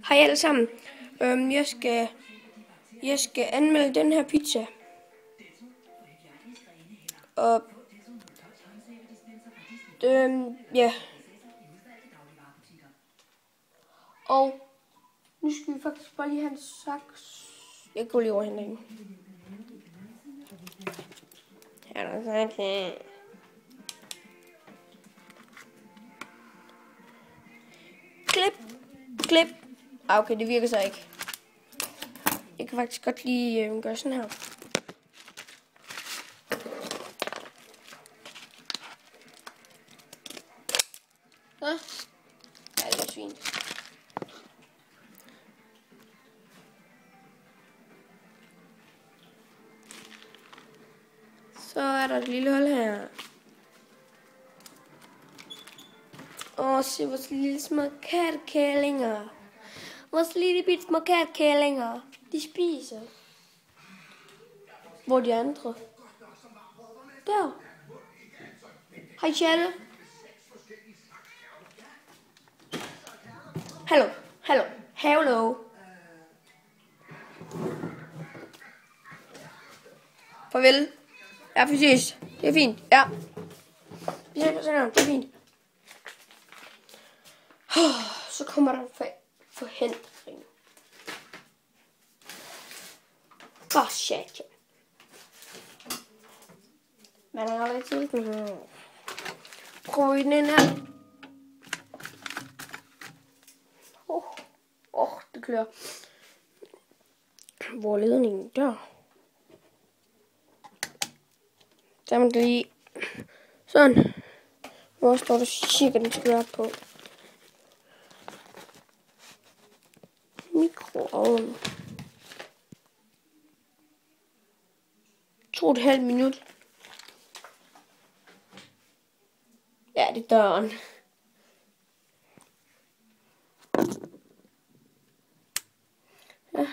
Hej alle sammen. Jeg skal anmelde den her pizza. Og ja. Og nu skal vi faktisk bare lige have en saks. Jeg går lige over hende. Her er der sådan. Klip. Okay, det virker så ikke. Jeg kan faktisk godt lige gøre sådan her. Nå. Ja, det er fint. Så er der et lille hul her. Og se vores lille små kattekællinger. Vores lille bitte små kattekællinger. De spiser. Hvor er de andre? Der. Hej Chatte. Hallo. Farvel. Ja, præcis. Det er fint. Ja. Vi ser på sådan. Det er fint. Så kommer der en forhindring. Shit. Men jeg har lidt tid. Prøv den ind her. Det klør. Hvor er ledningen? Der. Der må det lige. Sådan. Hvor står der cirka, den skal være på. Mikroovn. 2,5 minut. Ja, det er døren. Ja.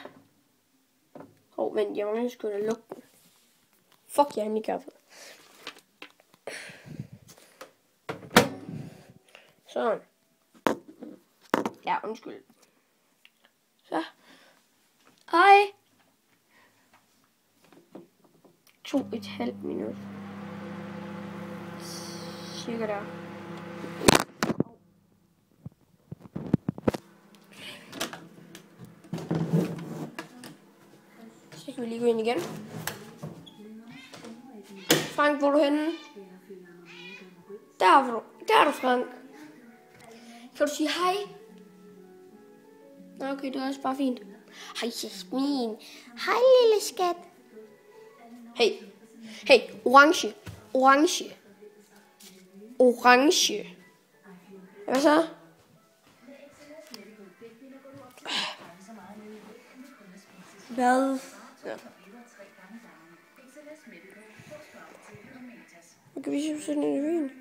Vent, jeg skulle da lukke den. Fuck, jeg er handicappet. Sådan. Ja, undskyld. Så. Hej. 2,5 minut. Cirka der. Så kan vi lige gå ind igen. Frank, hvor er du henne? Der er du, Frank. Kan du sige hej? Nå, okay, det er også bare fint. Hej, Jasmin. Hej, lille skat. Hey, orange. Hvad så? Hvad? Ja. Hvad kan vi se sådan en vin?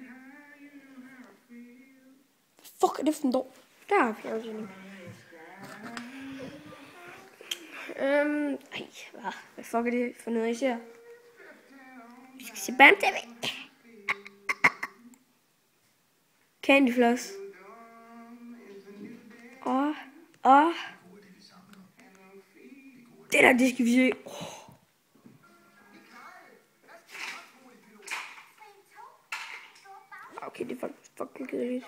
Fuck, er det for en dog? Der er fjernsynet. Hvad fuck er det for noget, I ser? Vi skal se BAM-TV. Candy Floss. Det der, det skal vi se. Okay, det er fucking kedeligt.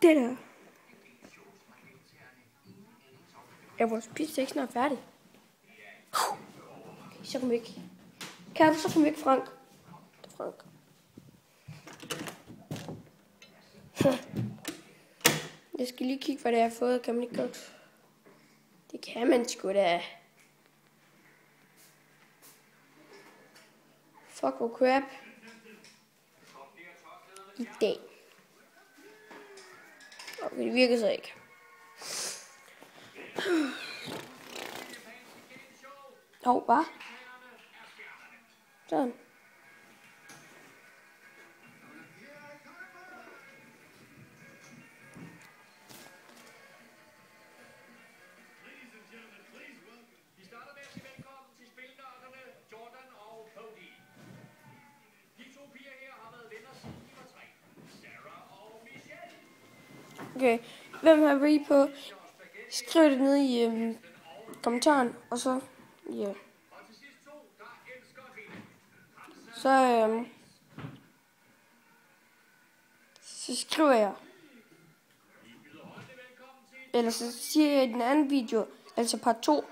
Det der. Ja, vores pizza er ikke snart færdig. Okay, så kom væk. Kan du så komme væk, Frank? Frank. Jeg skal lige kigge, hvad det er, jeg har fået. Kan man ikke godt? Det kan man sgu da. Fuck, hvor crap. I dag. Okay, det virker så ikke. Hvad? Sådan. Okay, hvem har Rie på? Skriv det ned i kommentaren, og så, ja. Så skriver jeg. Eller så siger jeg i den anden video, altså part 2,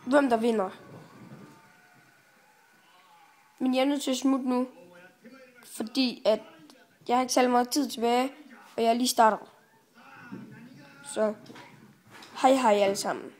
hvem der vinder. Men jeg er nødt til at smutte nu, fordi at jeg har ikke særlig meget tid tilbage, og jeg lige starter. Så hej alle sammen.